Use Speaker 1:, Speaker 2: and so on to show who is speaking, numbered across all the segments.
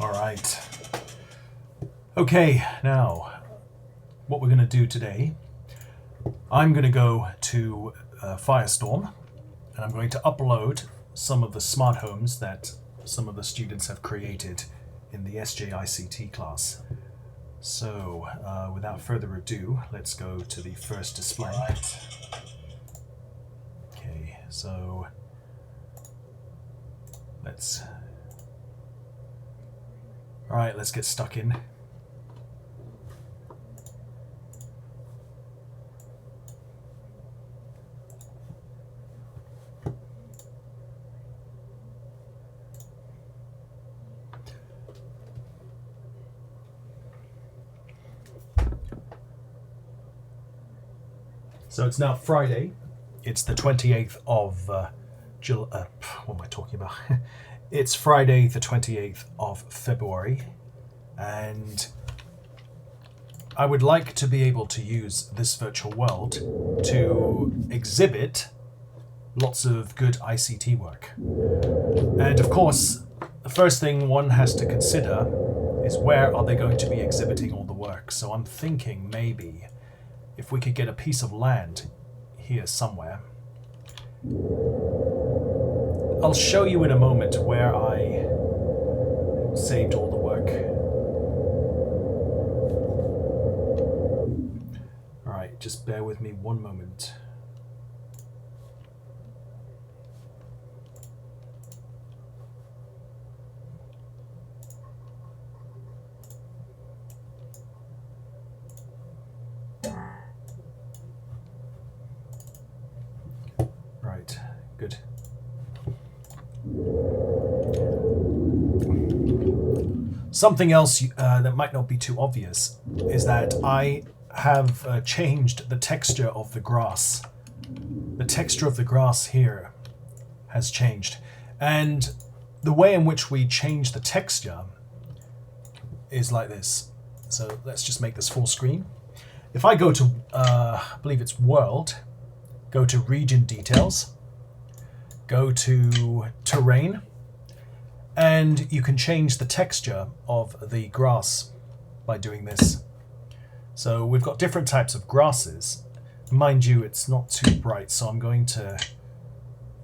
Speaker 1: All right. Okay, now what we're going to do today, I'm going to go to Firestorm and I'm going to upload some of the smart homes that some of the students have created in the SJICT class. So without further ado, let's go to the first display. Right. Okay, so let's get stuck in. So it's now Friday. It's the 28th of July. What am I talking about? It's Friday, the 28th of February, and I would like to be able to use this virtual world to exhibit lots of good ICT work. And of course, the first thing one has to consider is where are they going to be exhibiting all the work. So I'm thinking maybe if we could get a piece of land here somewhere. I'll show you in a moment where I saved all the work. Alright, just bear with me one moment. Right, good. Something else that might not be too obvious is that I have changed the texture of the grass. The texture of the grass here has changed. And the way in which we change the texture is like this. So let's just make this full screen. If I go to, I believe it's World, go to Region Details, go to Terrain, and you can change the texture of the grass by doing this. So we've got different types of grasses. Mind you, it's not too bright, so I'm going to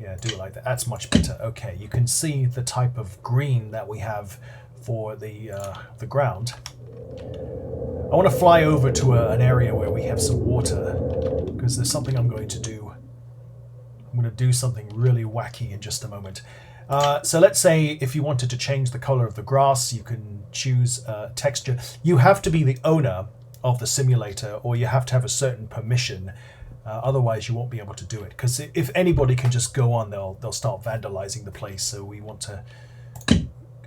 Speaker 1: do it like that. That's much better. Okay, you can see the type of green that we have for the ground. I want to fly over to an area where we have some water, because there's something I'm going to do. I'm going to do something really wacky in just a moment. So let's say if you wanted to change the color of the grass, you can choose texture. You have to be the owner of the simulator, or you have to have a certain permission. Otherwise, you won't be able to do it. Because if anybody can just go on, they'll start vandalizing the place. So we want to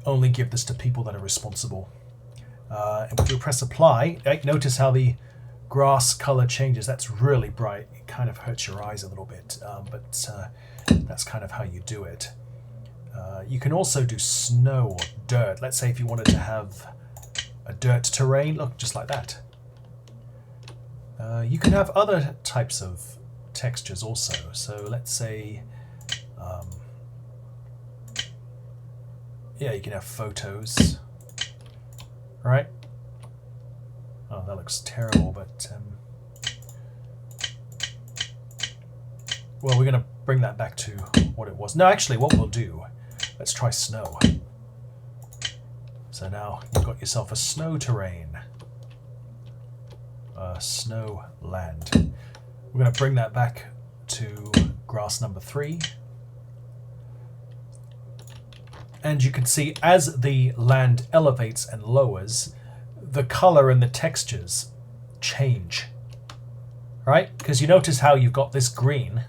Speaker 1: only give this to people that are responsible. And when you press apply, notice how the grass color changes. That's really bright. It kind of hurts your eyes a little bit, but that's kind of how you do it. You can also do snow or dirt. Let's say if you wanted to have a dirt terrain, look, just like that. You can have other types of textures also. So let's say, you can have photos, right? Oh, that looks terrible, but well, we're going to bring that back to what it was. No, actually, what we'll do, let's try snow. So now you've got yourself a snow terrain, snow land. We're going to bring that back to grass number 3. And you can see as the land elevates and lowers, the color and the textures change, right? Because you notice how you've got this green.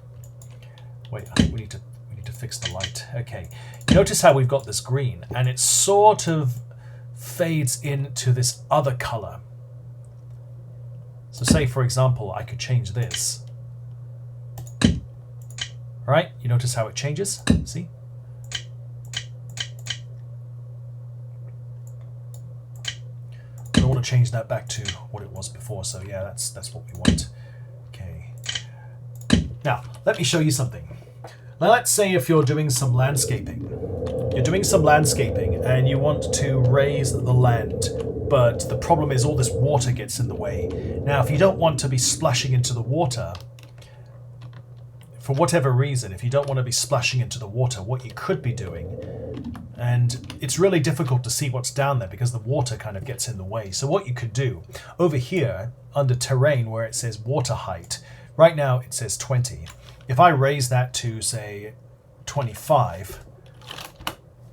Speaker 1: Wait, I think we need to fix the light. Okay, you notice how we've got this green, and it sort of fades into this other color. So say, for example, I could change this. Right? You notice how it changes? See? I want to change that back to what it was before, so yeah, that's what we want. Okay. Now, let me show you something. Now let's say if you're doing some landscaping, You're doing some landscaping and you want to raise the land, but the problem is all this water gets in the way. Now, if you don't want to be splashing into the water, for whatever reason, if you don't want to be splashing into the water, what you could be doing, and it's really difficult to see what's down there because the water kind of gets in the way. So what you could do, over here, under terrain where it says water height, right now it says 20. If I raise that to, say, 25,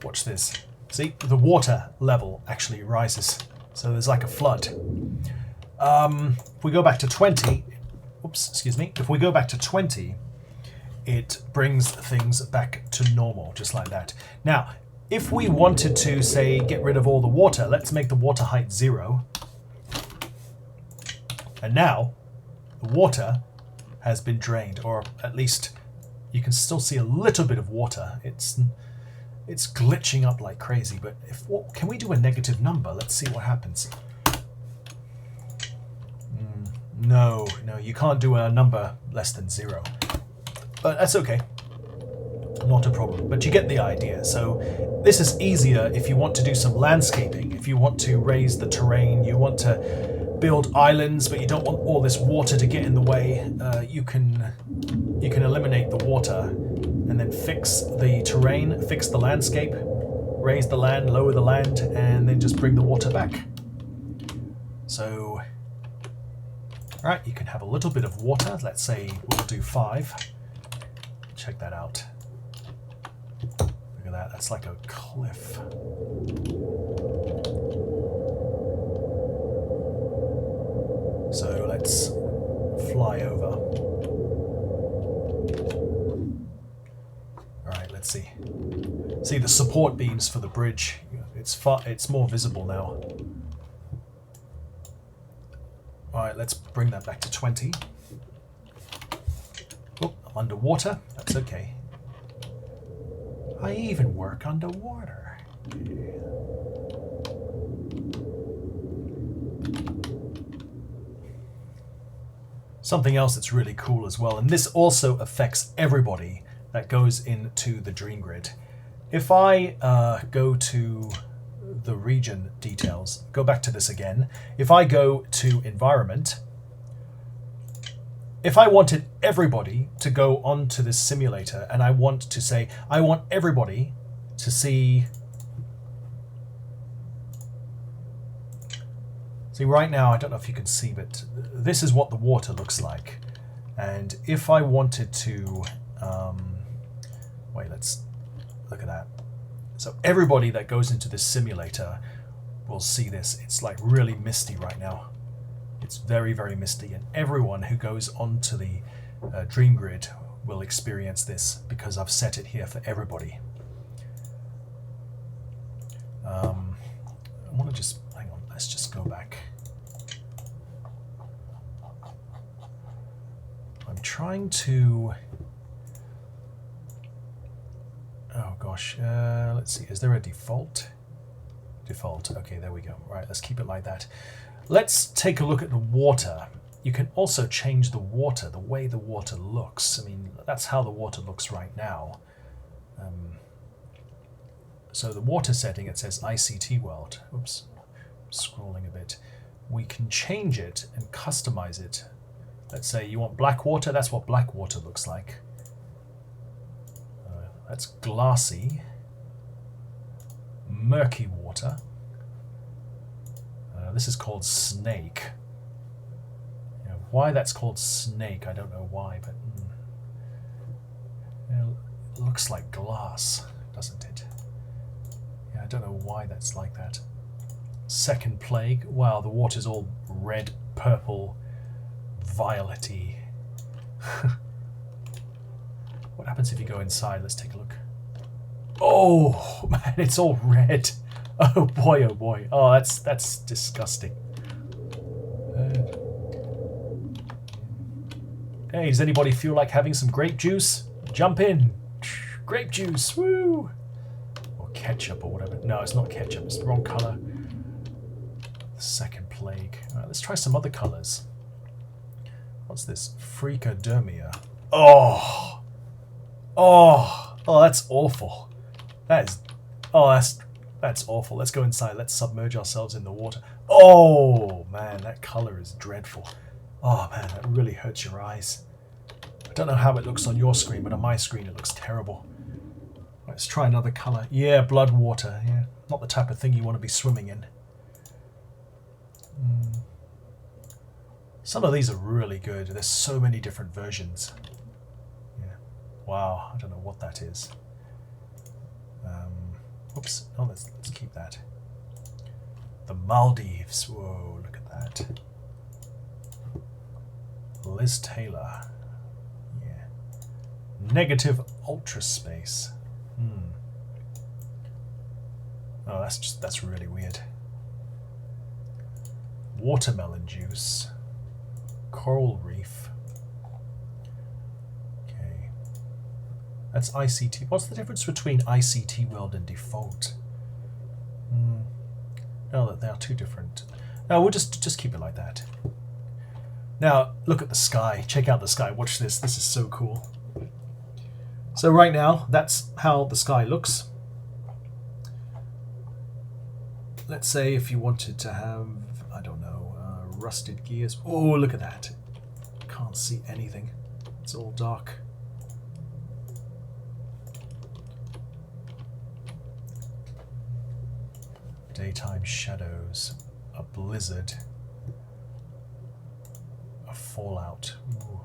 Speaker 1: watch this. See, the water level actually rises. So there's like a flood. If we go back to 20, oops, excuse me. If we go back to 20, it brings things back to normal, just like that. Now, if we wanted to, say, get rid of all the water, let's make the water height 0. And now, the water has been drained, or at least you can still see a little bit of water. It's glitching up like crazy, but can we do a negative number? Let's see what happens. No, you can't do a number less than 0. But that's okay. Not a problem. But you get the idea. So this is easier if you want to do some landscaping, if you want to raise the terrain, you want to build islands, but you don't want all this water to get in the way. You can eliminate the water and then fix the terrain, fix the landscape, raise the land, lower the land, and then just bring the water back. So, all right, you can have a little bit of water. Let's say we'll do 5. Check that out. Look at that. That's like a cliff. So let's fly over. All right, let's see. See the support beams for the bridge. It's more visible now. All right, let's bring that back to 20. Oh, I'm underwater. That's okay. I even work underwater. Something else that's really cool as well, and this also affects everybody that goes into the dream grid. If I go to the region details, go back to this again. If I go to environment, if I wanted everybody to go onto this simulator and I want to say, I want everybody to see right now, I don't know if you can see, but this is what the water looks like. And if I wanted to, wait, let's look at that. So everybody that goes into this simulator will see this. It's like really misty right now. It's very, very misty, and everyone who goes onto the dream grid will experience this because I've set it here for everybody. I want to just, hang on, let's just go back. I'm trying to, oh gosh, let's see, is there a default? Default, okay, there we go. Right, let's keep it like that. Let's take a look at the water. You can also change the water, the way the water looks. I mean, that's how the water looks right now. So the water setting, it says ICT world. Oops, scrolling a bit. We can change it and customize it. Let's say you want black water, that's what black water looks like. That's glassy. Murky water. This is called snake. Why that's called snake, I don't know why, but it looks like glass, doesn't it? Yeah, I don't know why that's like that. Second plague. Wow, the water's all red, purple, violet-y. What happens if you go inside? Let's take a look. Oh man, it's all red. Oh boy. Oh, that's disgusting. Hey, does anybody feel like having some grape juice? Jump in. Grape juice, woo! Or ketchup or whatever. No, it's not ketchup, it's the wrong colour. The second plague. Alright, let's try some other colours. What's this? Freakodermia. Oh, that's awful. That is Oh, that's awful. Let's go inside. Let's submerge ourselves in the water. Oh, man, that color is dreadful. Oh, man, that really hurts your eyes. I don't know how it looks on your screen, but on my screen it looks terrible. Let's try another color. Yeah, blood water. Yeah, not the type of thing you want to be swimming in. Some of these are really good. There's so many different versions. Yeah. Wow, I don't know what that is. Oops. Oh, let's keep that. The Maldives. Whoa, look at that. Liz Taylor. Yeah. Negative ultra space. Oh, that's really weird. Watermelon juice. Coral reef. Okay. That's ICT. What's the difference between ICT world and default? No, they are two different. No, we'll just keep it like that. Now, look at the sky. Check out the sky. Watch this. This is so cool. So right now, that's how the sky looks. Let's say if you wanted to have, I don't know, rusted gears. Oh, look at that. Can't see anything. It's all dark. Daytime shadows. A blizzard. A fallout. Ooh.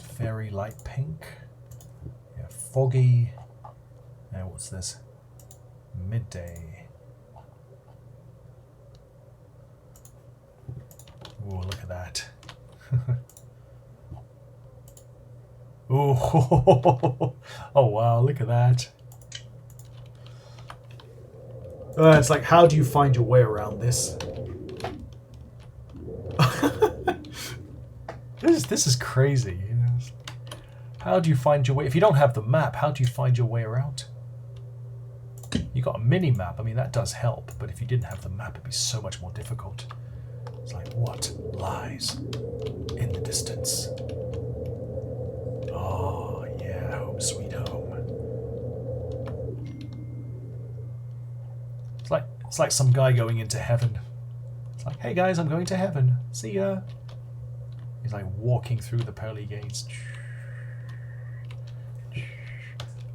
Speaker 1: Fairy light pink. Yeah, foggy. Now what's this? Midday. Ooh, look at that. Ooh. Oh wow, look at that. It's like, how do you find your way around this? This is crazy. You know? How do you find your way? If you don't have the map, how do you find your way around? You got a mini map. I mean, that does help, but if you didn't have the map, it'd be so much more difficult. It's like, what lies in the distance? Oh yeah, home sweet home. It's like some guy going into heaven. It's like, hey guys, I'm going to heaven. See ya. He's like walking through the pearly gates.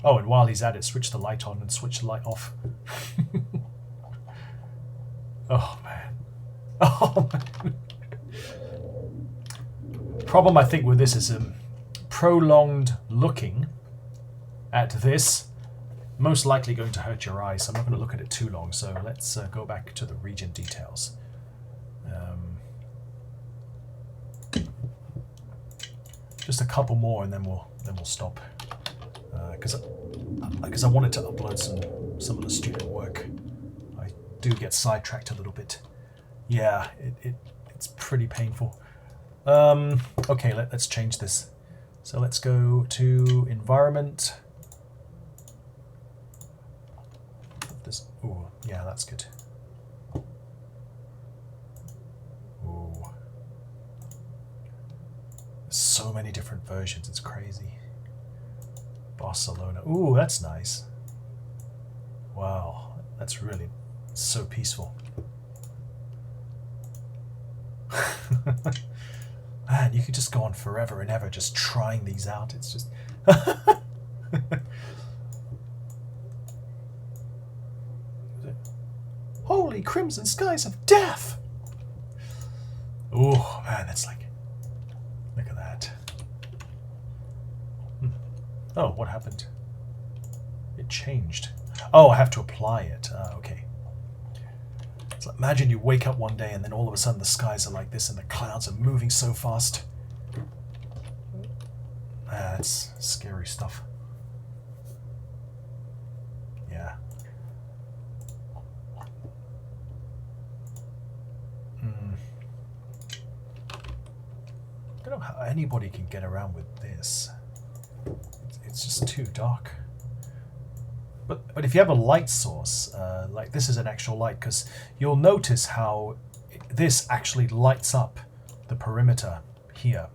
Speaker 1: Oh, and while he's at it, switch the light on and switch the light off. Oh man. Oh man. Problem I think with this is prolonged looking at this. Most likely going to hurt your eyes, so I'm not going to look at it too long. So let's go back to the region details. Just a couple more, and then we'll stop. Because I wanted to upload some of the student work. I do get sidetracked a little bit. Yeah, it's pretty painful. Okay, let's change this. So let's go to environment. Oh, yeah, that's good. Oh, so many different versions. It's crazy. Barcelona. Ooh, that's nice. Wow, that's really so peaceful. Man, you could just go on forever and ever just trying these out. It's just... Holy crimson skies of death! Oh, man, that's like... Look at that. Oh, what happened? It changed. Oh, I have to apply it. Okay. So imagine you wake up one day and then all of a sudden the skies are like this and the clouds are moving so fast. That's scary stuff. Yeah. I don't know how anybody can get around with this. It's just too dark. But if you have a light source, like this is an actual light, because you'll notice how this actually lights up the perimeter here.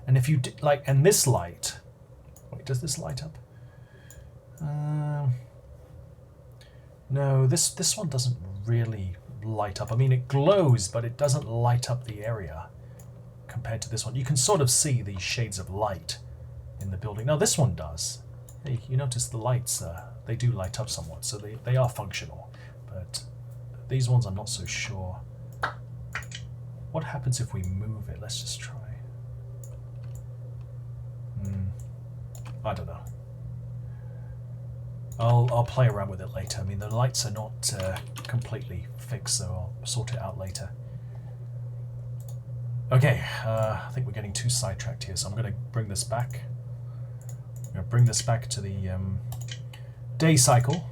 Speaker 1: And if you and this light, wait, does this light up? No, this one doesn't really light up. I mean, it glows, but it doesn't light up the area compared to this one. You can sort of see the shades of light in the building. Now, this one does. Hey, you notice the lights, they do light up somewhat, so they are functional. But these ones, I'm not so sure. What happens if we move it? Let's just try. I don't know. I'll play around with it later. I mean, the lights are not completely fixed, so I'll sort it out later. Okay, I think we're getting too sidetracked here, so I'm going to bring this back. I'm going to bring this back to the day cycle,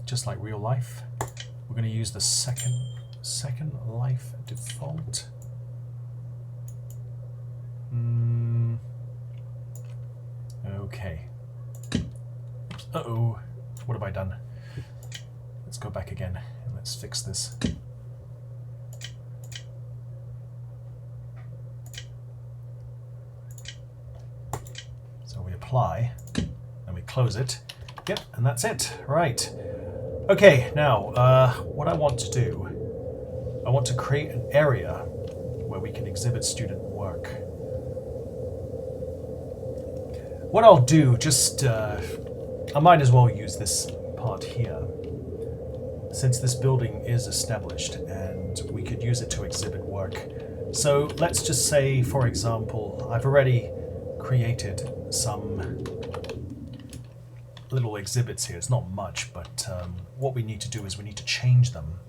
Speaker 1: just like real life. We're going to use the second life default. Okay. Uh-oh, what have I done? Let's go back again and let's fix this. So we apply and we close it. Yep, and that's it. Right. Okay, now what I want to do, I want to create an area where we can exhibit student work. What I'll do, just I might as well use this part here, since this building is established and we could use it to exhibit work. So let's just say, for example, I've already created some little exhibits here. It's not much, but what we need to do is we need to change them.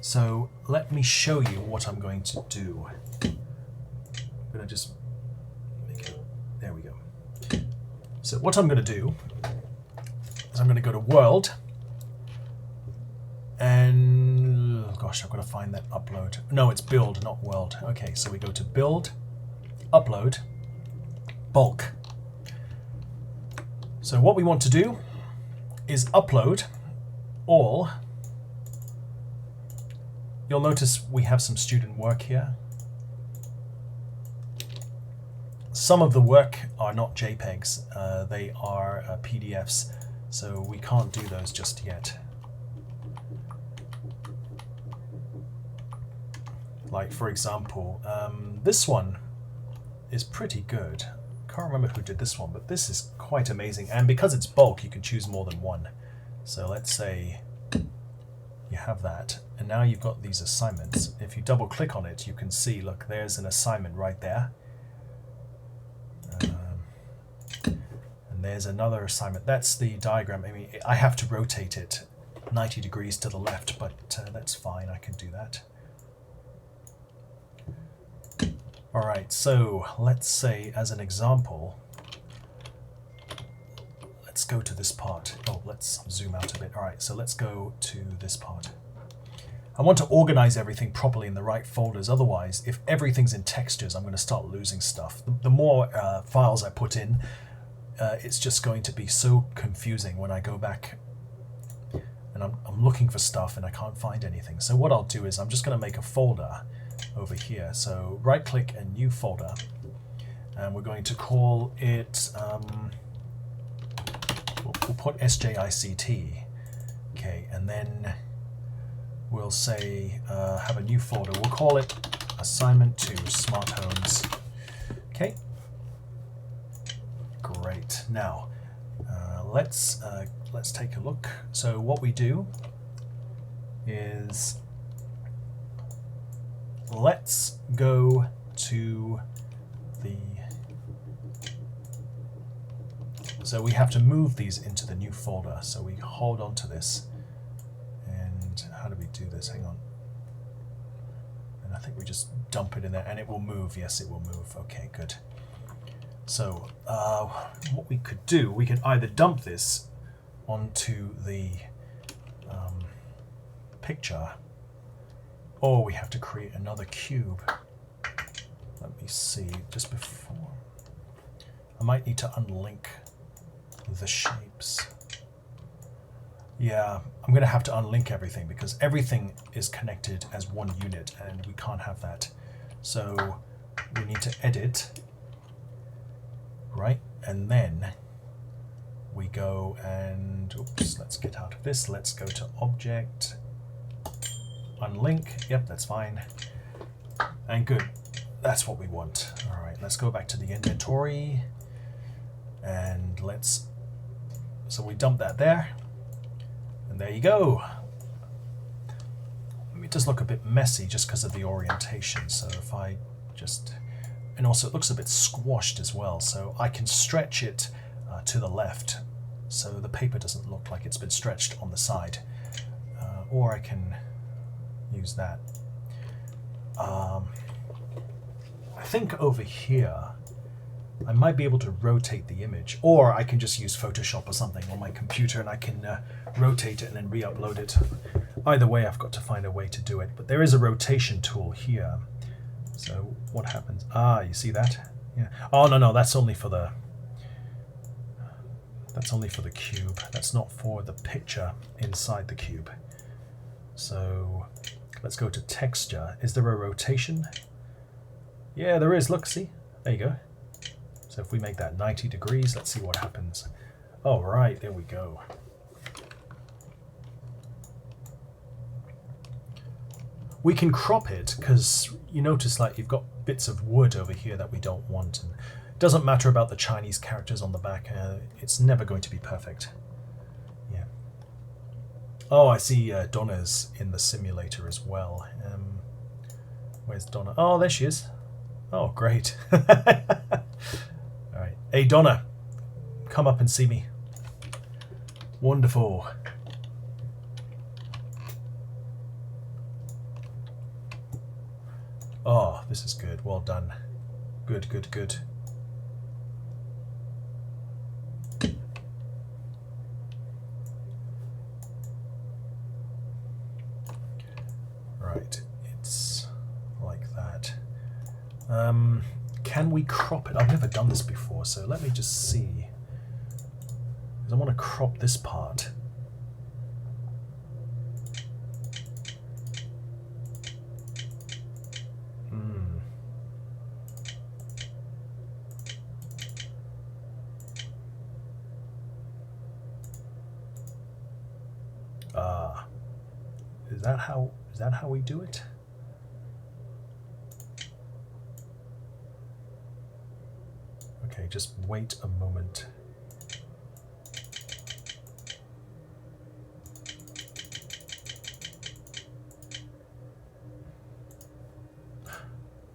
Speaker 1: So let me show you what I'm going to do. I'm going to just make it, there we go. So what I'm going to do is I'm going to go to World, and oh gosh, I've got to find that upload. No, it's Build, not World. Okay, so we go to Build, Upload, Bulk. So what we want to do is upload all. You'll notice we have some student work here. Some of the work are not JPEGs, they are PDFs, so we can't do those just yet. Like, for example, this one is pretty good. Can't remember who did this one, but this is quite amazing. And because it's bulk, you can choose more than one. So let's say you have that, and now you've got these assignments. If you double click on it, you can see, look, there's an assignment right there. And there's another assignment. That's the diagram. I mean, I have to rotate it 90 degrees to the left, but that's fine. I can do that. All right, so let's say, as an example, let's go to this part. Oh, let's zoom out a bit. All right, so let's go to this part. I want to organize everything properly in the right folders. Otherwise, if everything's in textures, I'm going to start losing stuff. The more files I put in, it's just going to be so confusing when I go back and I'm looking for stuff and I can't find anything. So what I'll do is I'm just going to make a folder over here. So right click and new folder, and we're going to call it, we'll put SJICT. Okay, and then we'll say have a new folder. We'll call it Assignment to Smart Homes. Okay, great. Now let's take a look. So what we do is let's go to the, so we have to move these into the new folder. So we hold on to this, and how do we do this? Hang on. And I think we just dump it in there and it will move. Yes, it will move. Okay, good. So what we could do, we could either dump this onto the picture, or we have to create another cube. Let me see, just before, I might need to unlink the shapes. Yeah, I'm going to have to unlink everything because everything is connected as one unit and we can't have that. So we need to edit, right? And then we go and, oops, let's get out of this. Let's go to Object, Unlink. Yep, that's fine. And good. That's what we want. All right, let's go back to the inventory. And let's, so we dump that there. And there you go. It does look a bit messy just because of the orientation. So if I just, and also it looks a bit squashed as well. So I can stretch it to the left so the paper doesn't look like it's been stretched on the side. Or I can use that. I think over here I might be able to rotate the image, or I can just use Photoshop or something on my computer and I can rotate it and then re-upload it. Either way, I've got to find a way to do it, but there is a rotation tool here. So what happens? Ah, you see that? Yeah. Oh, no, that's only for the cube. That's not for the picture inside the cube. So let's go to texture. Is there a rotation? Yeah, there is. Look, see? There you go. So if we make that 90 degrees, let's see what happens. Oh, right, there we go. We can crop it because you notice like you've got bits of wood over here that we don't want. And it doesn't matter about the Chinese characters on the back. It's never going to be perfect. Yeah. Oh, I see Donna's in the simulator as well. Where's Donna? Oh, there she is. Oh, great. All right. Hey, Donna, come up and see me. Wonderful. Oh, this is good. Well done. Good, good, good. Right, it's like that. Can we crop it? I've never done this before, so let me just see. Because I want to crop this part. Is that how we do it? Okay, just wait a moment.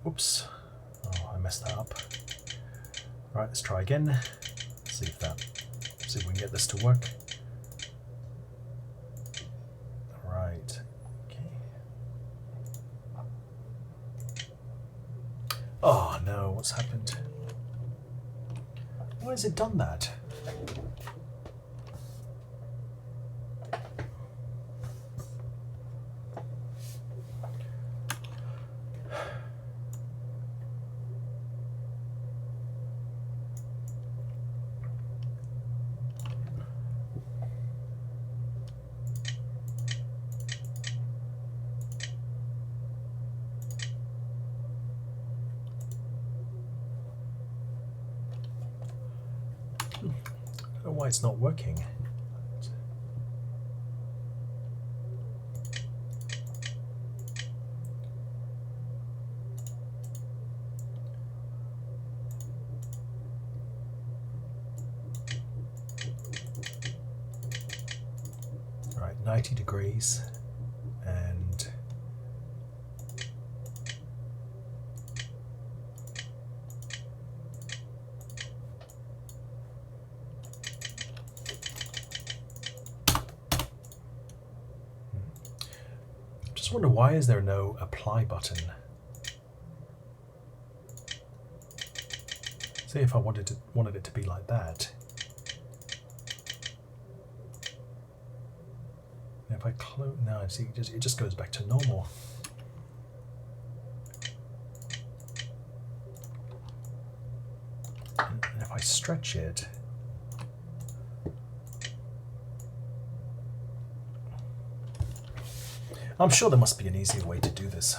Speaker 1: Oops. Oh, I messed that up. All right, let's try again. See if we can get this to work. Right. Oh no, what's happened? Why has it done that? I don't know why it's not working. Right, 90 degrees and just wonder, why is there no apply button? Say if I wanted it to be like that. And if I close, no, see, it just goes back to normal. And if I stretch it, I'm sure there must be an easier way to do this.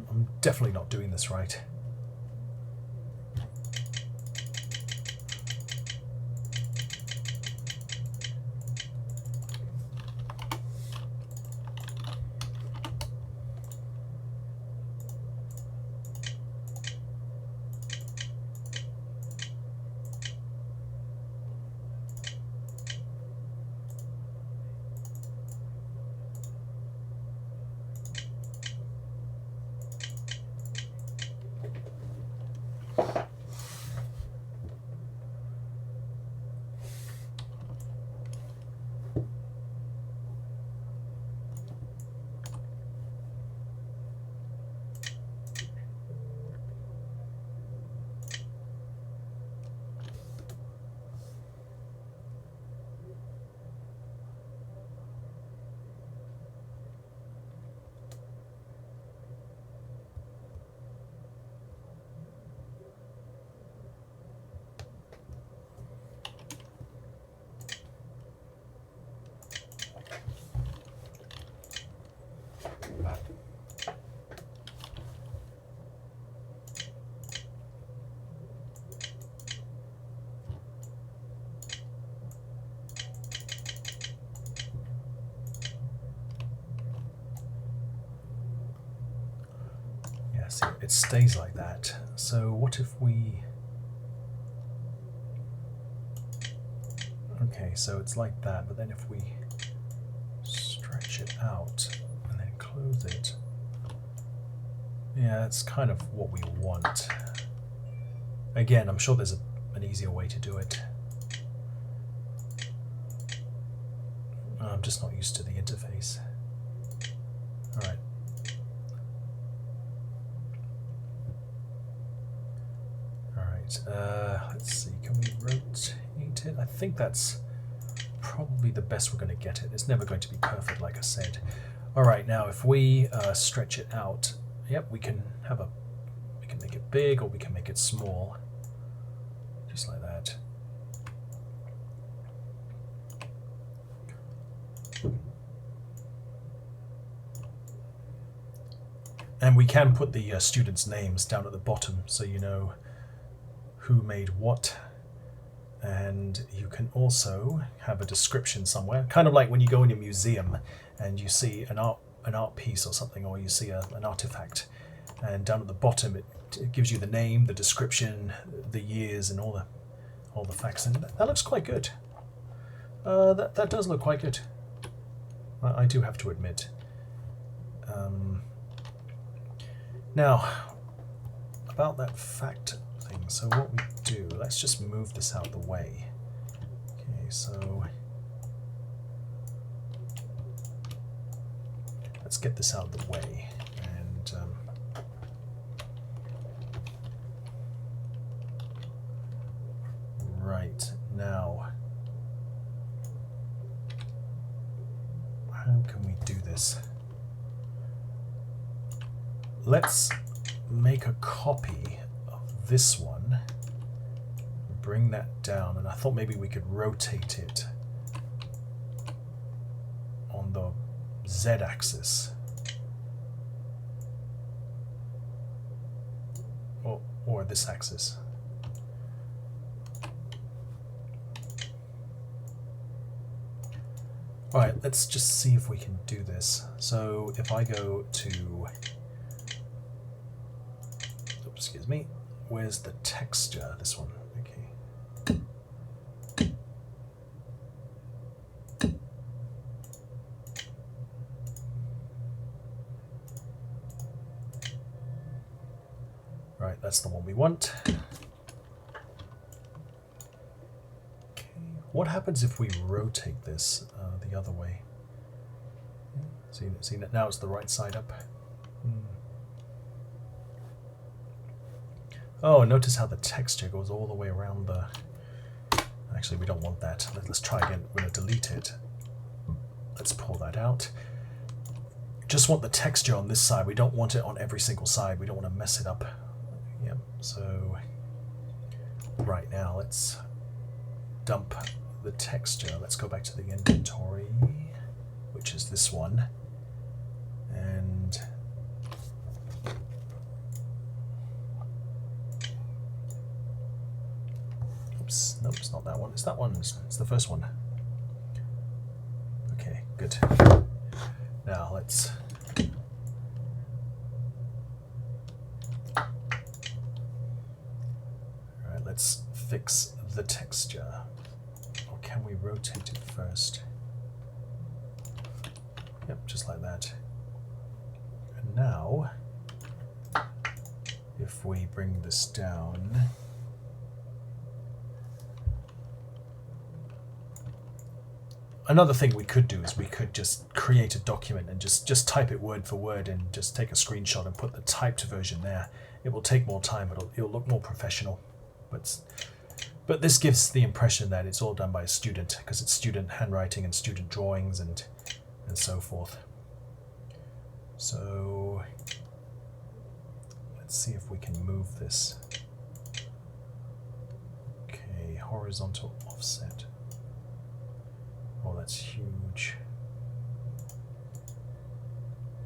Speaker 1: I'm definitely not doing this right. Yeah, see, it stays like that. So what if we... Okay, so it's like that, but then if we stretch it out and then close it, yeah, that's kind of what we want. Again, I'm sure there's an easier way to do it. I'm just not used to the interface. All right. All right, let's see, can we rotate it? I think that's probably the best we're going to get it. It's never going to be perfect, like I said. All right, now if we stretch it out, yep, we can make it big or we can make it small, just like that. And we can put the students' names down at the bottom so you know who made what. And you can also have a description somewhere, kind of like when you go in a museum and you see an art piece or something, or you see an artifact, and down at the bottom it gives you the name, the description, the years, and all the facts. And that looks quite good. That does look quite good. I do have to admit. Now, about that fact thing. So what we do, let's just move this out of the way. Okay, so let's get this out of the way. And right now, how can we do this? Let's make a copy of this one, bring that down, and I thought maybe we could rotate it on the Z-axis, or this axis. All right, let's just see if we can do this. So if I go to, excuse me, where's the texture? This one, okay. Right, that's the one we want. Okay, what happens if we rotate this the other way? See, now it's the right side up. Oh, notice how the texture goes all the way around the... Actually, we don't want that. Let's try again. We're going to delete it. Let's pull that out. Just want the texture on this side. We don't want it on every single side. We don't want to mess it up. Yep, so... Right now, let's dump the texture. Let's go back to the inventory, which is this one. And... Nope, it's not that one. It's that one. It's the first one. Okay, good. Now let's... Alright, let's fix the texture. Or can we rotate it first? Yep, just like that. And now, if we bring this down... Another thing we could do is we could just create a document and just type it word for word and just take a screenshot and put the typed version there. It will take more time, but it'll look more professional. But this gives the impression that it's all done by a student, because it's student handwriting and student drawings and so forth. So let's see if we can move this. Okay, horizontal offset. Oh, that's huge.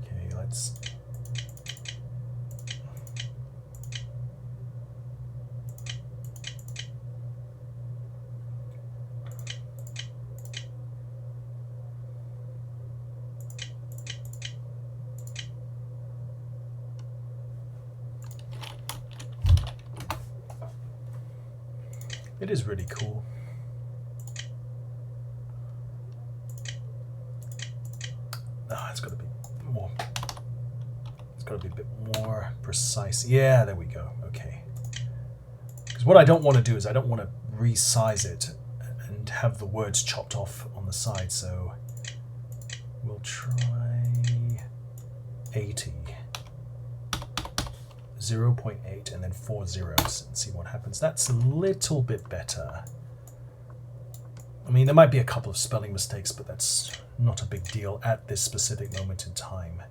Speaker 1: Okay, let's... It is really cool. Ah, it's got to be more. It's got to be a bit more precise. Yeah, there we go. Okay. Because what I don't want to do is I don't want to resize it and have the words chopped off on the side. So we'll try 80. 0.8 and then 4 zeros and see what happens. That's a little bit better. I mean, there might be a couple of spelling mistakes, but that's not a big deal at this specific moment in time.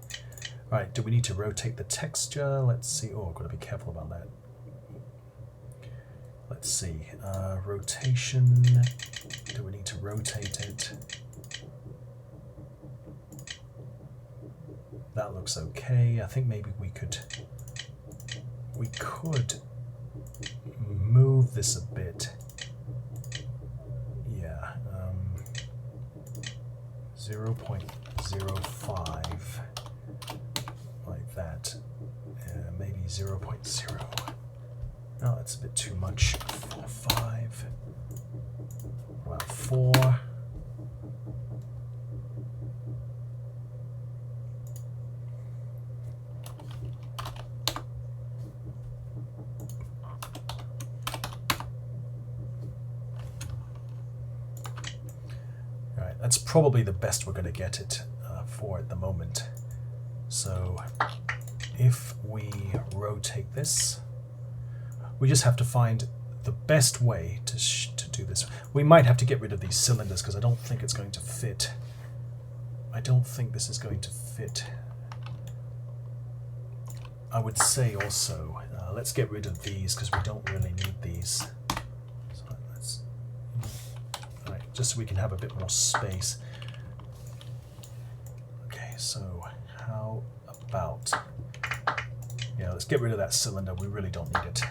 Speaker 1: Right, do we need to rotate the texture? Let's see. Oh, I've got to be careful about that. Let's see. Rotation. Do we need to rotate it? That looks okay. I think maybe we could move this a bit. Yeah, 0.05 like that. Maybe 0.0. No, that's a bit too much. 4.5. About 4. That's probably the best we're going to get it for at the moment. So if we rotate this, we just have to find the best way to do this. We might have to get rid of these cylinders because I don't think it's going to fit. I don't think this is going to fit. I would say also, let's get rid of these because we don't really need these. Just so we can have a bit more space. Okay, so how about, yeah, let's get rid of that cylinder. We really don't need it.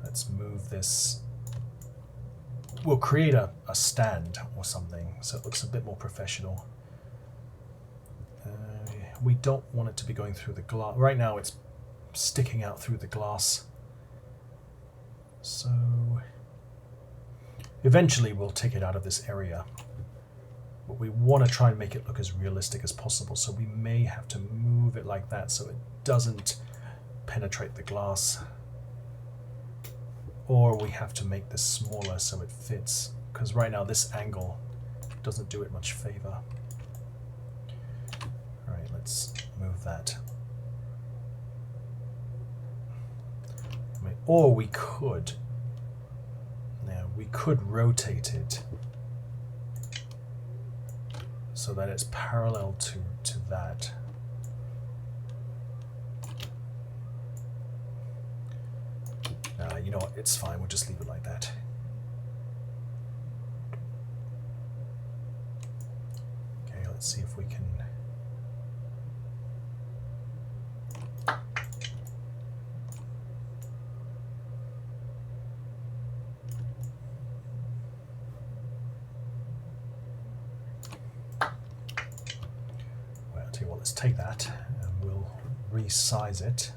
Speaker 1: Let's move this. We'll create a stand or something so it looks a bit more professional. We don't want it to be going through the glass. Right now it's sticking out through the glass. So eventually we'll take it out of this area, but we want to try and make it look as realistic as possible, so we may have to move it like that so it doesn't penetrate the glass, or we have to make this smaller so it fits, because right now this angle doesn't do it much favor. Alright, let's move that. Or we could rotate it so that it's parallel to that. You know what, it's fine, we'll just leave it like that. Okay, let's see if we can... Let's take that and we'll resize it.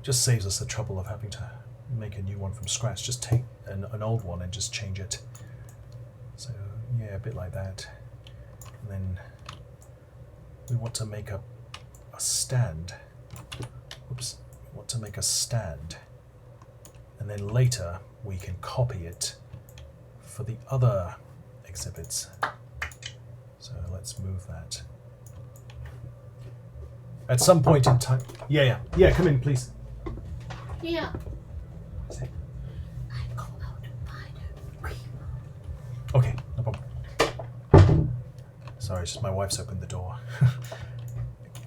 Speaker 1: Just saves us the trouble of having to make a new one from scratch. Just take an old one and just change it. So yeah, a bit like that. And then we want to make a stand. Oops, we want to make a stand. And then later we can copy it for the other exhibits. So let's move that. At some point in time... Yeah, come in, please.
Speaker 2: Yeah. I go out and find a cream.
Speaker 1: Okay, no problem. Sorry, it's just my wife's opened the door.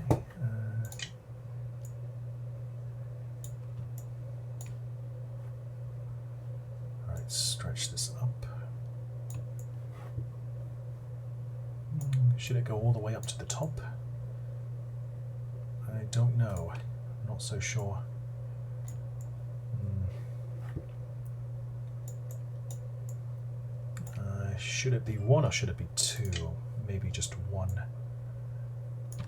Speaker 1: Okay, Alright, stretch this up. Should it go all the way up to the top? I don't know. Not so sure. Should it be 1 or should it be 2? Maybe just 1.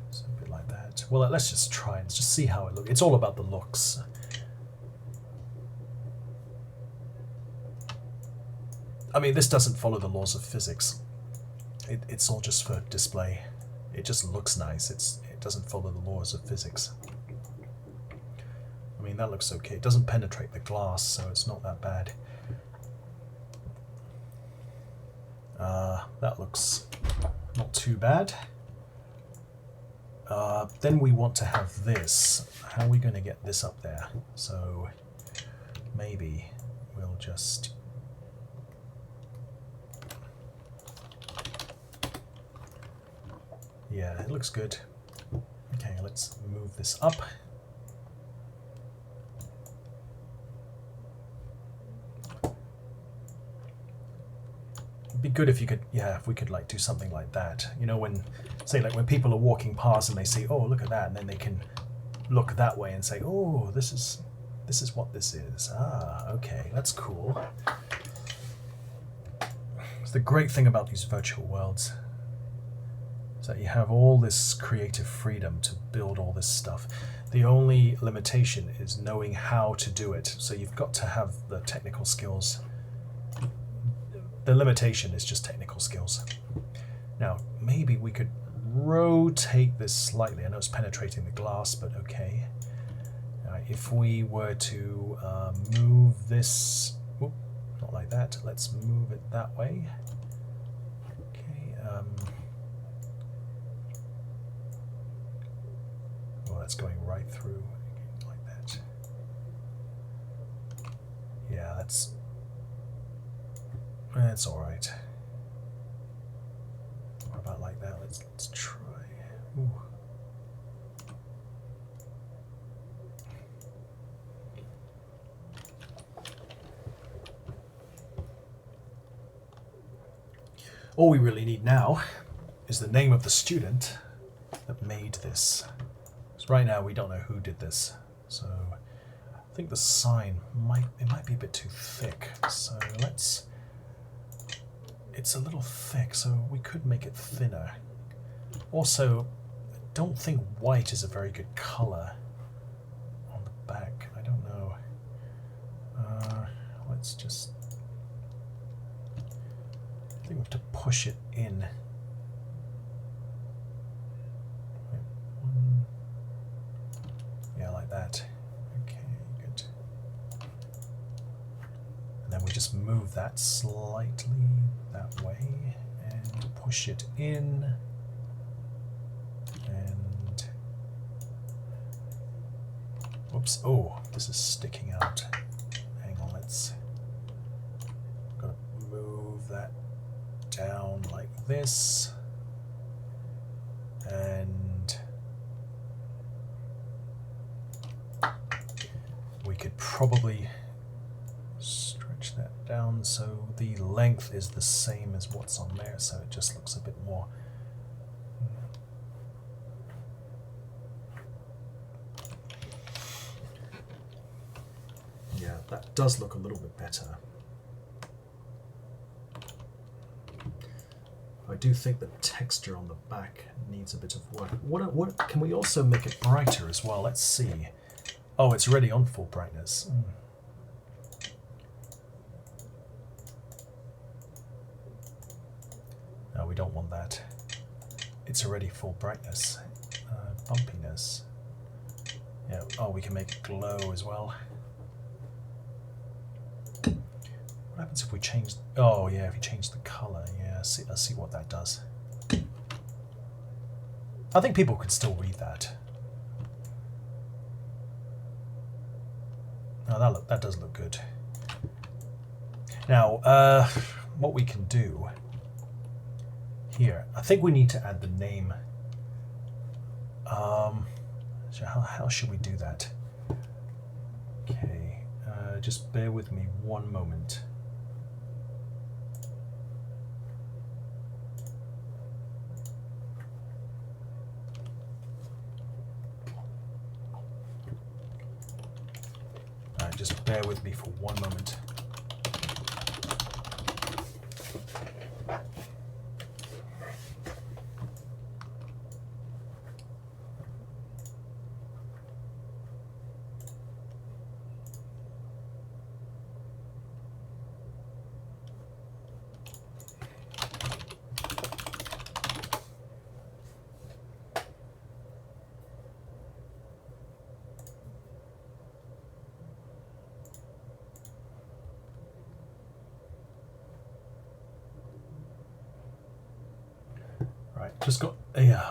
Speaker 1: So a bit like that. Well, let's just try and just see how it looks. It's all about the looks. I mean, this doesn't follow the laws of physics. It's all just for display. It just looks nice. It doesn't follow the laws of physics. I mean, that looks okay. It doesn't penetrate the glass, so it's not that bad. That looks not too bad. Then we want to have this. How are we going to get this up there? So maybe we'll just... Yeah, it looks good. Okay, let's move this up. It'd be good if you could, yeah, if we could like do something like that. You know, when, say, like when people are walking past and they say, "Oh, look at that," and then they can look that way and say, "Oh, this is what this is." Ah, okay, that's cool. It's the great thing about these virtual worlds. So you have all this creative freedom to build all this stuff. The only limitation is knowing how to do it. So you've got to have the technical skills. The limitation is just technical skills. Now, maybe we could rotate this slightly. I know it's penetrating the glass, but okay. If we were to move this, whoop, not like that. Let's move it that way. Okay. That's going right through like that. Yeah, that's all right. What about like that? Let's try. Ooh. All we really need now is the name of the student that made this. Right now we don't know who did this, so I think the sign might be a bit too thick. So it's a little thick, so we could make it thinner. Also, I don't think white is a very good color on the back. I don't know. Let's just, I think we have to push it in. Like that. Okay, good. And then we just move that slightly that way and push it in. And whoops, oh, this is sticking out. Hang on, let's gotta move that down like this. And we could probably stretch that down so the length is the same as what's on there, so it just looks a bit more. Yeah, that does look a little bit better. I do think the texture on the back needs a bit of work. What can we also make it brighter as well? Let's see. Oh, it's already on full brightness. No, we don't want that. It's already full brightness. Bumpiness. Yeah. Oh, we can make it glow as well. What happens if we change? Oh, yeah. If you change the color, yeah. Let's see what that does. I think people could still read that. Oh, that does look good. Now, what we can do here, I think we need to add the name. So how should we do that? Okay, just bear with me one moment. Right, just bear with me for one moment.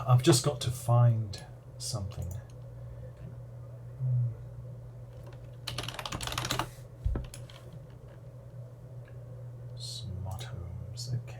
Speaker 1: I've just got to find something. Smart homes, okay.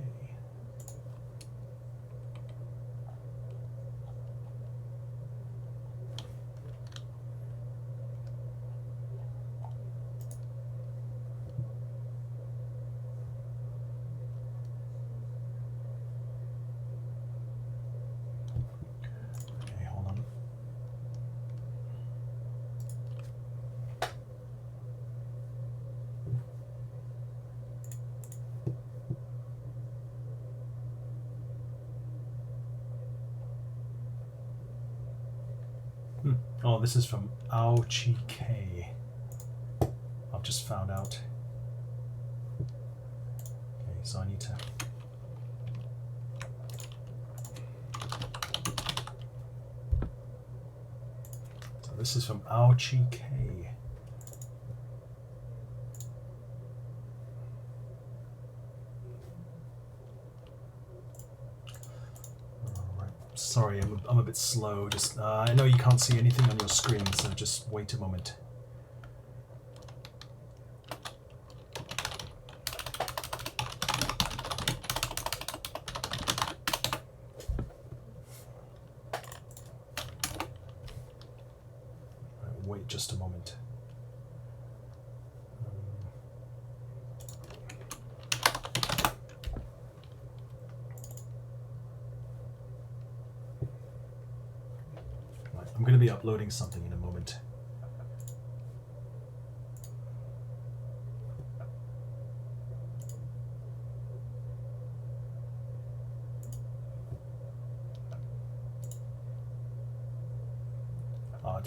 Speaker 1: Oh, this is from SJICT. I've just found out. Okay, so I need to. So this is from SJICT. Sorry, I'm a bit slow. Just I know you can't see anything on your screen, so just wait a moment. Wait just a moment. I'm going to be uploading something in a moment.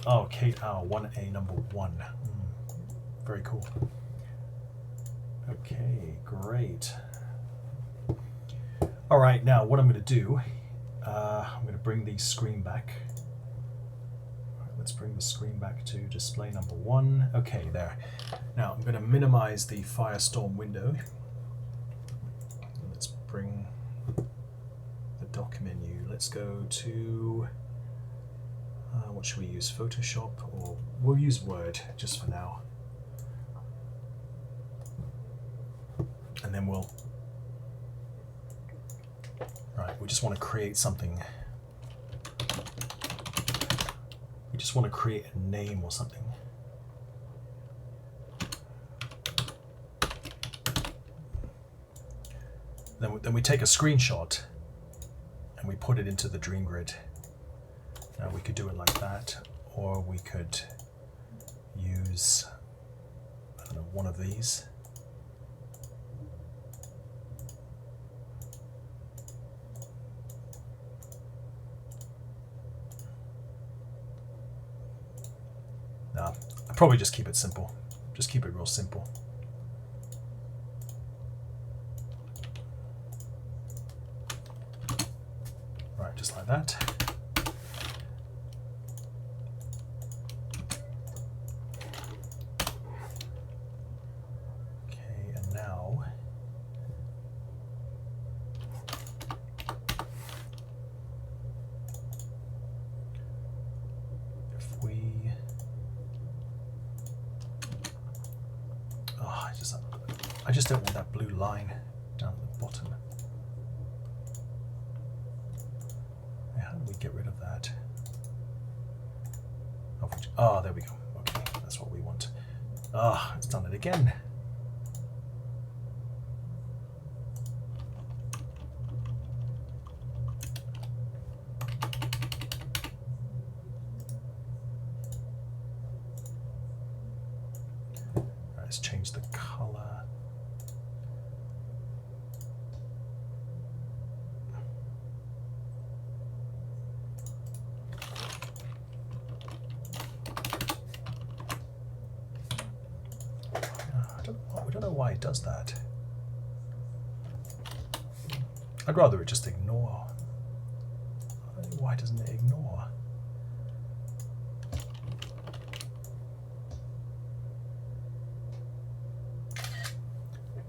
Speaker 1: Oh, Kate Owl, 1A number 1. Very cool. Okay, great. All right, now what I'm going to do, I'm going to bring the screen back. Let's bring the screen back to display number 1. Okay, there. Now I'm going to minimize the Firestorm window. Let's bring the dock menu. Let's go to, what should we use? Photoshop, or we'll use Word just for now. And then we'll, right, we just want to create something. We just want to create a name or something. Then we take a screenshot and we put it into the dream grid. Now we could do it like that, or we could use, I don't know, one of these. No, I'll probably just keep it simple. Just keep it real simple. Right, just like that. Okay, and now if we I just don't want that blue line down at the bottom. How do we get rid of that? Oh, there we go. Okay, that's what we want. Ah, it's done it again. let's change the color. I don't know why it does that. I'd rather it just ignore. Why doesn't it ignore?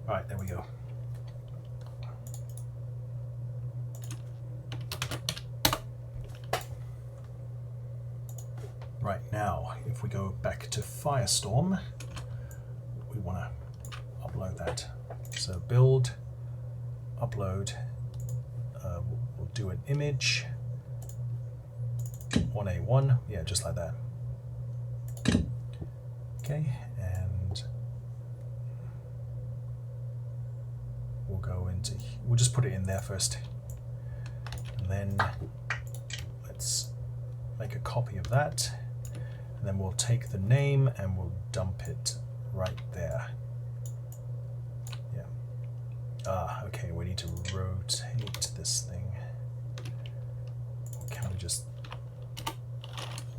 Speaker 1: Alright, there we go. Right, now, if we go back to Firestorm, we want to upload that. So build, upload, we'll do an image, 1A1, yeah, just like that. Okay, and we'll go into, we'll just put it in there first. And then let's make a copy of that. And then we'll take the name and we'll dump it right there. Yeah. Ah, okay, we need to rotate this thing. Or can we just...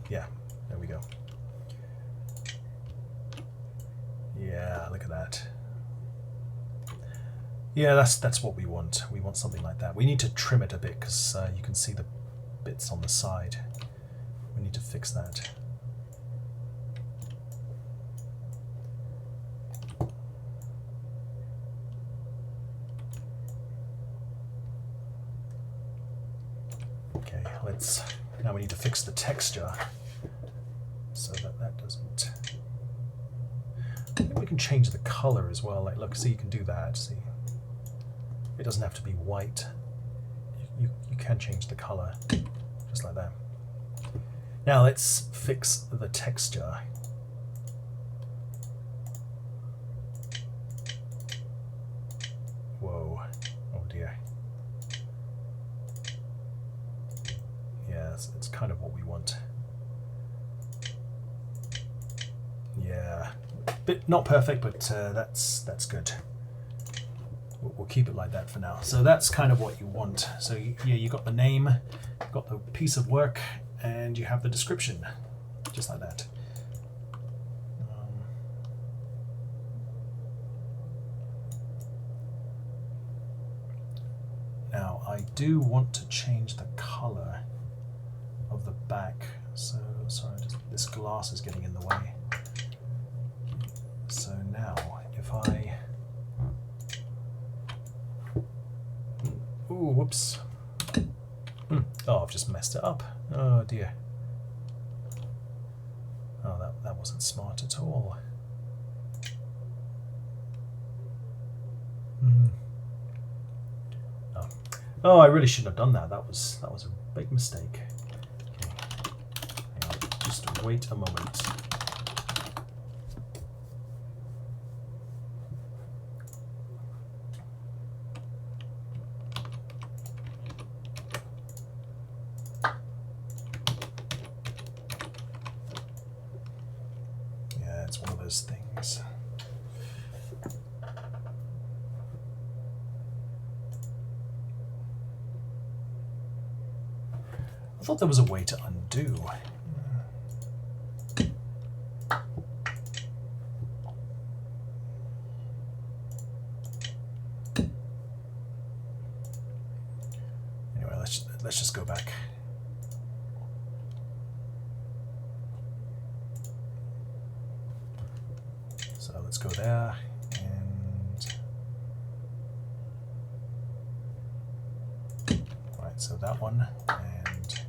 Speaker 1: Yeah, there we go. Yeah, look at that. Yeah, that's what we want. We want something like that. We need to trim it a bit because you can see the bits on the side. We need to fix that. Okay, now we need to fix the texture so that doesn't... Maybe we can change the color as well. Like, look, see, you can do that, see? It doesn't have to be white. You can change the color, just like that. Now let's fix the texture. Whoa, oh dear. Yeah, it's kind of what we want. Yeah, bit not perfect, but that's good. We'll keep it like that for now. So that's kind of what you want. So yeah, you got the name, you've got the piece of work, and you have the description, just like that. Now I do want to change the color of the back. So sorry, this glass is getting in the way. So now if I... Ooh, whoops. Oh, I've just messed it up. Oh dear. Oh, that wasn't smart at all. Oh, I really shouldn't have done that. That was a big mistake. Okay. Hang on. Just wait a moment. It's one of those things. I thought there was a way to undo. Anyway, let's just go back. Let's go there, and right, so that one, and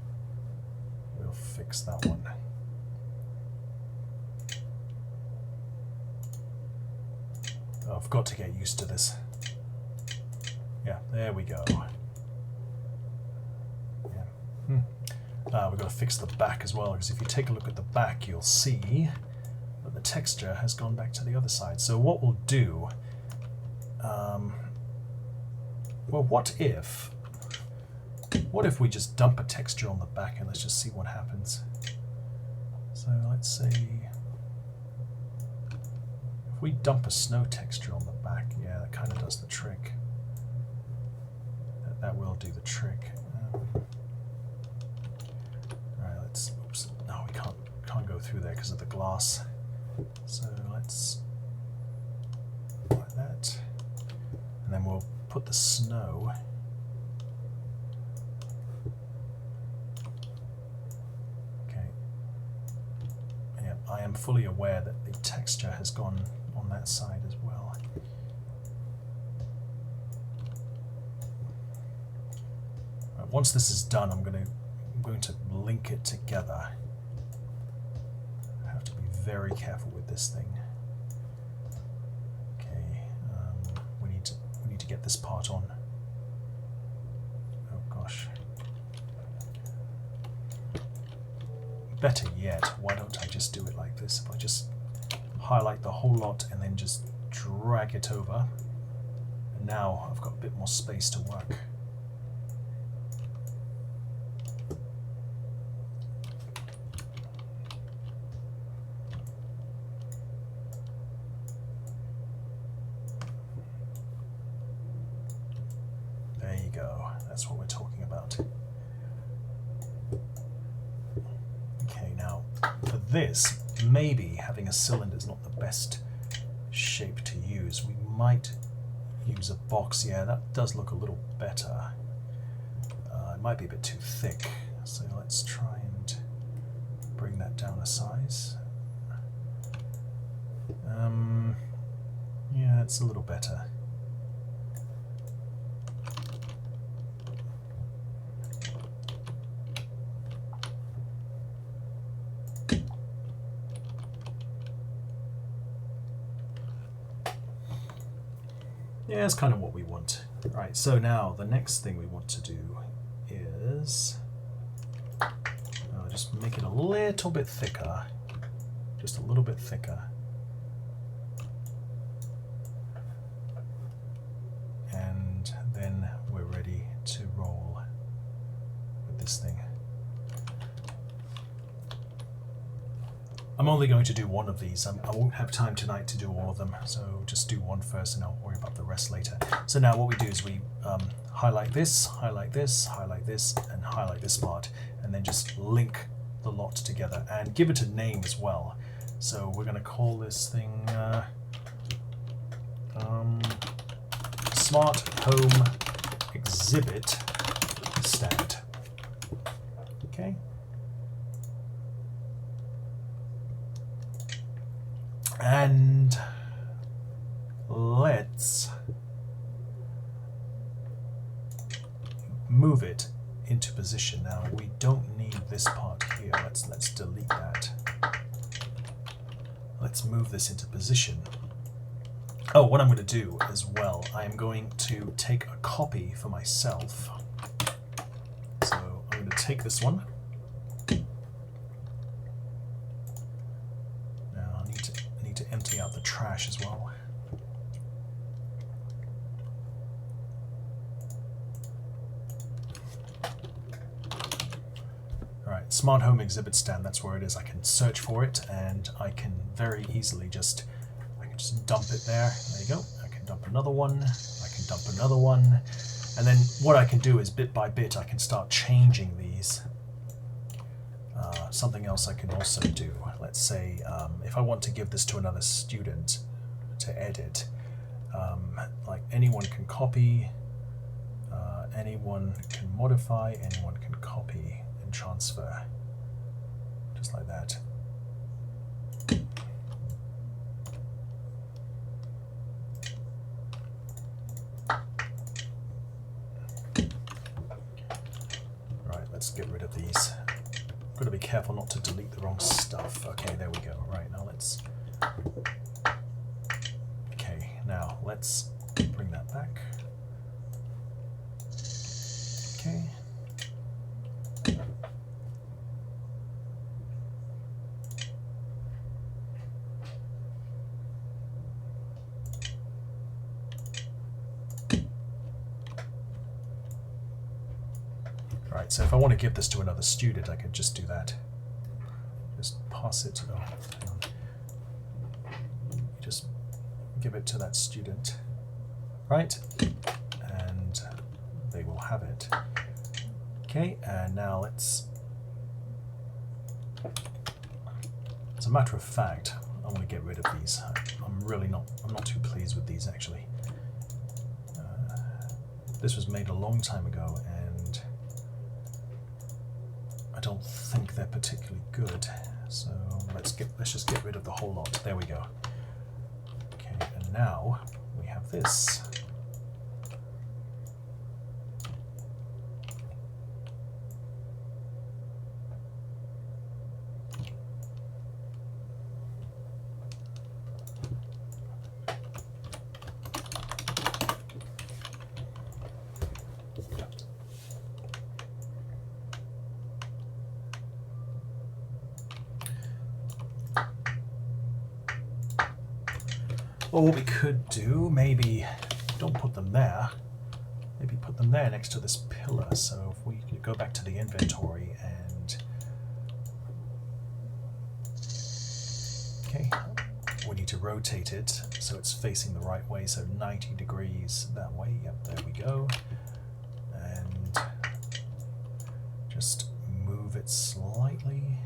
Speaker 1: we'll fix that one. Oh, I've got to get used to this. Yeah, there we go. Yeah. We've got to fix the back as well, because if you take a look at the back, you'll see the texture has gone back to the other side. So what we'll do, well, what if we just dump a texture on the back and let's just see what happens. So let's say if If we dump a snow texture on the back, yeah, that kind of does the trick. That will do the trick. Alright, let's... Oops. No, we can't go through there because of the glass. So let's... like that. And then we'll put the snow... I am fully aware that the texture has gone on that side as well. Right, once this is done, I'm going to link it together. I have to be very careful with this thing. Okay, we need to get this part on. Oh gosh. Better yet, why don't I just do it like this? If I just highlight the whole lot and then just drag it over, and now I've got a bit more space to work. There you go, that's what we're talking about. For this, maybe having a cylinder is not the best shape to use. We might use a box. Yeah, that does look a little better. It might be a bit too thick, so let's try and bring that down a size. Yeah, it's a little better. Yeah, that's kind of what we want. Right, so now the next thing we want to do is just make it a little bit thicker. Just a little bit thicker. And then we're ready to roll with this thing. I'm only going to do one of these. I won't have time tonight to do all of them, so just do one first and I'll worry about the rest later. So now what we do is we highlight this, highlight this, highlight this, and highlight this part, and then just link the lot together and give it a name as well. So we're going to call this thing Smart Home Exhibit Stand. Okay. And let's move it into position. Now we don't need this part here. Let's delete that. Let's move this into position. Oh, what I'm going to do as well, I am going to take a copy for myself. So I'm going to take this one. Empty out the trash as well. Alright, Smart Home Exhibit Stand, that's where it is. I can search for it and I can very easily just dump it there. There you go. I can dump another one. I can dump another one. And then what I can do is bit by bit I can start changing these. Something else I can also do, let's say if I want to give this to another student to edit, like anyone can copy, anyone can modify, anyone can copy and transfer, just like that. Right, let's get rid of these. Got to be careful not to delete the wrong stuff. Okay, there we go. Right, now let's... Okay, now let's bring that back. Okay. Right, so if I want to give this to another student, I could just do that. Just pass it. Oh, hang on. Just give it to that student, right? And they will have it. Okay, and now let's, as a matter of fact, I want to get rid of these. I'm not too pleased with these actually. This was made a long time ago and I don't think they're particularly good. So let's just get rid of the whole lot. There we go. Okay, and now we have this. Or what we could do, maybe don't put them there, maybe put them there next to this pillar. So if we could go back to the inventory and, okay, we need to rotate it so it's facing the right way, so 90 degrees that way. Yep, there we go. And just move it slightly,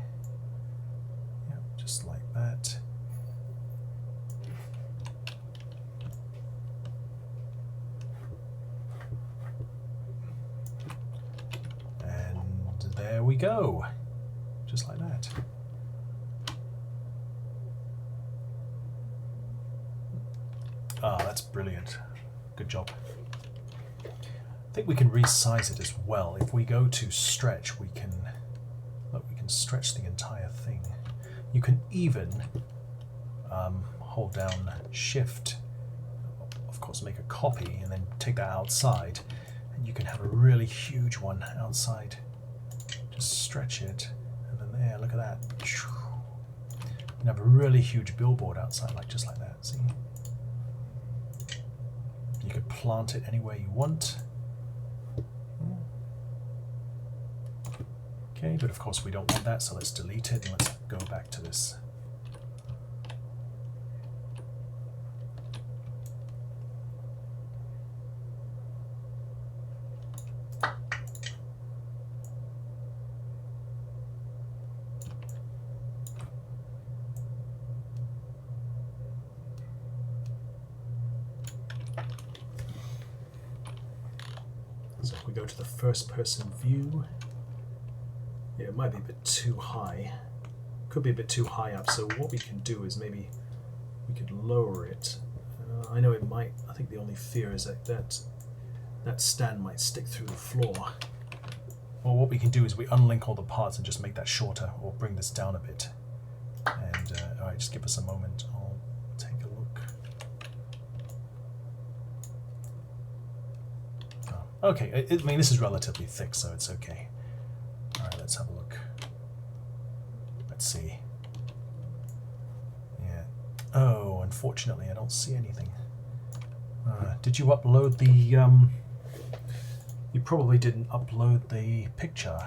Speaker 1: yep, just like that. There we go, just like that. Ah, that's brilliant. Good job. I think we can resize it as well. If we go to stretch, we can stretch the entire thing. You can even hold down Shift, of course, make a copy, and then take that outside, and you can have a really huge one outside. Just stretch it, and then there, look at that. You can have a really huge billboard outside, just like that, see? You could plant it anywhere you want. Okay, but of course we don't want that, so let's delete it, and let's go back to this. So if we go to the first person view, yeah, it might be a bit too high. Could be a bit too high up, so what we can do is maybe we could lower it. I know it might, I think the only fear is that stand might stick through the floor. Well, what we can do is we unlink all the parts and just make that shorter, or bring this down a bit. And alright, just give us a moment, I'll take a look. Okay, I mean, this is relatively thick, so it's okay. Alright, let's have a look. Let's see. Yeah. Oh, unfortunately, I don't see anything. Did you upload the... You probably didn't upload the picture.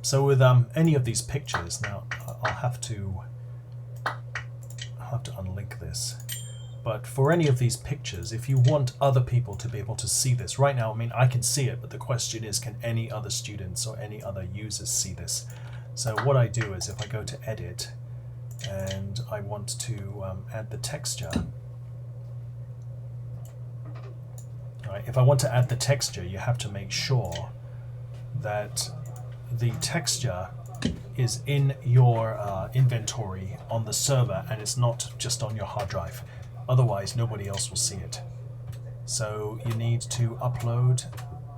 Speaker 1: So with any of these pictures, now I'll have to unlink this. But for any of these pictures, if you want other people to be able to see this, right now, I mean, I can see it, but the question is, can any other students or any other users see this? So what I do is, if I go to Edit and I want to add the texture. Right, if I want to add the texture, you have to make sure that the texture is in your inventory on the server and it's not just on your hard drive. Otherwise, nobody else will see it. So you need to upload.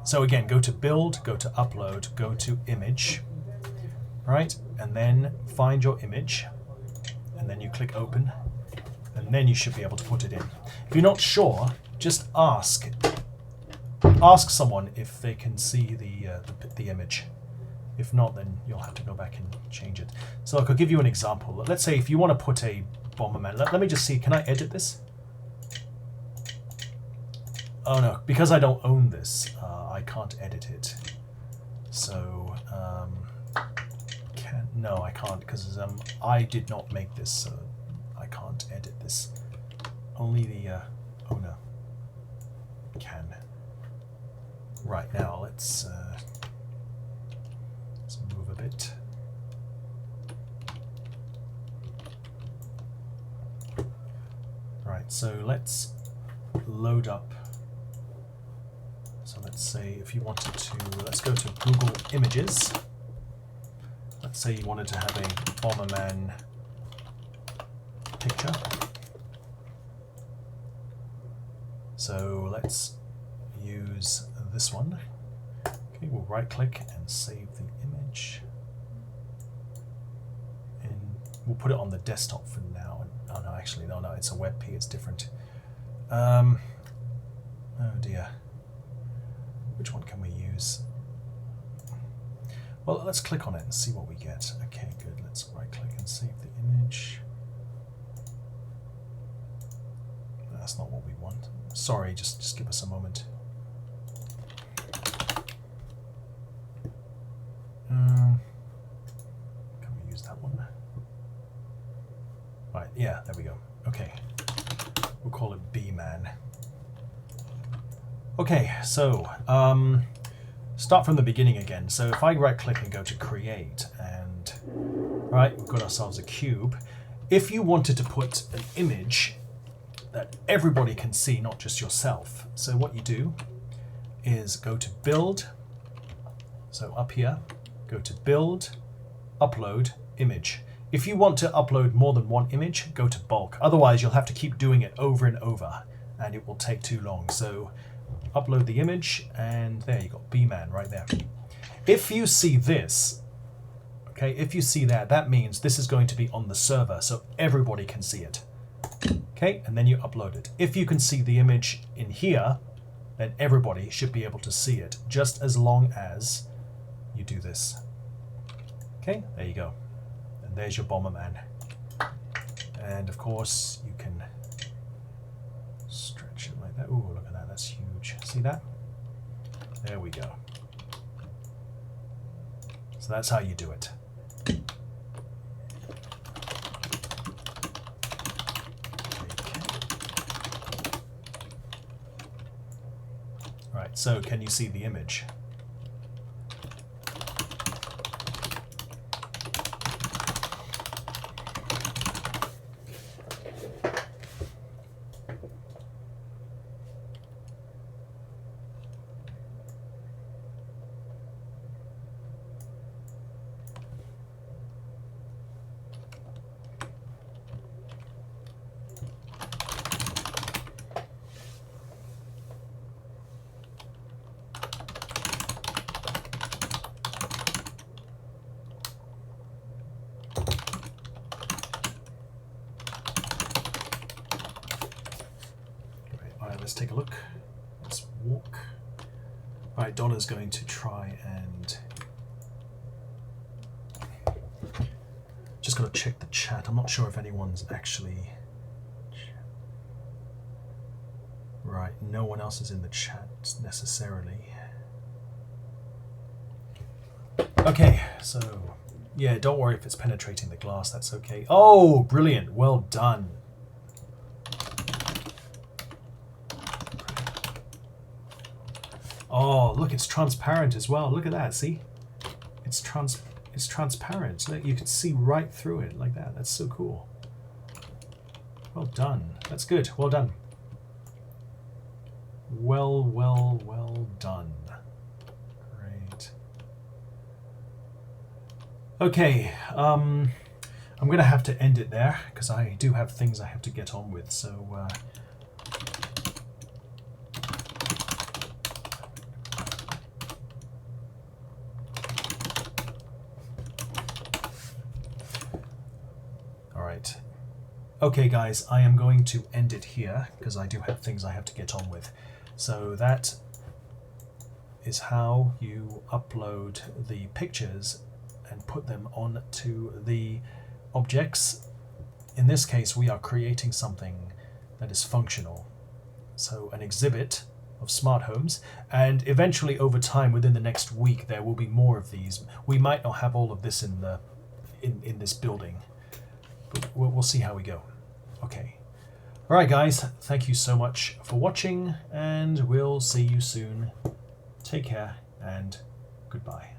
Speaker 1: So again, go to Build, go to Upload, go to Image, right? And then find your image, and then you click Open. and then you should be able to put it in. If you're not sure, just ask someone if they can see the image. If not, then you'll have to go back and change it. So I could give you an example. Let's say if you want to put a Bomberman, let me just see, can I edit this? Oh no, because I don't own this, I can't edit it. So, no, I can't, because I did not make this, so I can't edit this. Only the owner can. Right, now let's move a bit. Right, so let's load up. So let's say if you wanted to, let's go to Google Images. Let's say you wanted to have a Bomberman picture. So let's use this one. Okay, we'll right click and save the image. And we'll put it on the desktop for now. Oh no, actually, no, it's a WebP, it's different. Oh dear. Which one can we use? Well, let's click on it and see what we get. Okay, good. Let's right click and save the image. That's not what we want. Sorry, just give us a moment. Can we use that one? Right, yeah, there we go. Okay. We'll call it B-Man. Okay, so start from the beginning again. So if I right click and go to create, and right, we've got ourselves a cube. If you wanted to put an image that everybody can see, not just yourself, so what you do is go to build. So up here, go to build, upload, image. If you want to upload more than one image, go to bulk. Otherwise, you'll have to keep doing it over and over, and it will take too long. So upload the image, and there you got B-Man right there. If you see this, okay, if you see that, that means this is going to be on the server, so everybody can see it. Okay, and then you upload it. If you can see the image in here, then everybody should be able to see it, just as long as you do this. Okay, there you go. And there's your Bomberman. And of course, you can stretch it like that. Ooh, look at that, that's huge. See that? There we go. So that's how you do it. Right, so can you see the image? Let's take a look. Let's walk. All right, Donna's going to try and just got to check the chat. I'm not sure if anyone's actually right. No one else is in the chat necessarily. Okay, so yeah, don't worry if it's penetrating the glass. That's okay. Oh, brilliant! Well done. Oh, look, it's transparent as well. Look at that, see? It's transparent. Look, you can see right through it like that. That's so cool. Well done. That's good. Well done. Well done. Great. Okay, I'm going to have to end it there because I do have things I have to get on with, so... Okay, guys, I am going to end it here because I do have things I have to get on with. So that is how you upload the pictures and put them onto the objects. In this case, we are creating something that is functional. So an exhibit of smart homes, and eventually over time, within the next week, there will be more of these. We might not have all of this in this building, but we'll see how we go. Okay. All right, guys, thank you so much for watching, and we'll see you soon. Take care, and goodbye.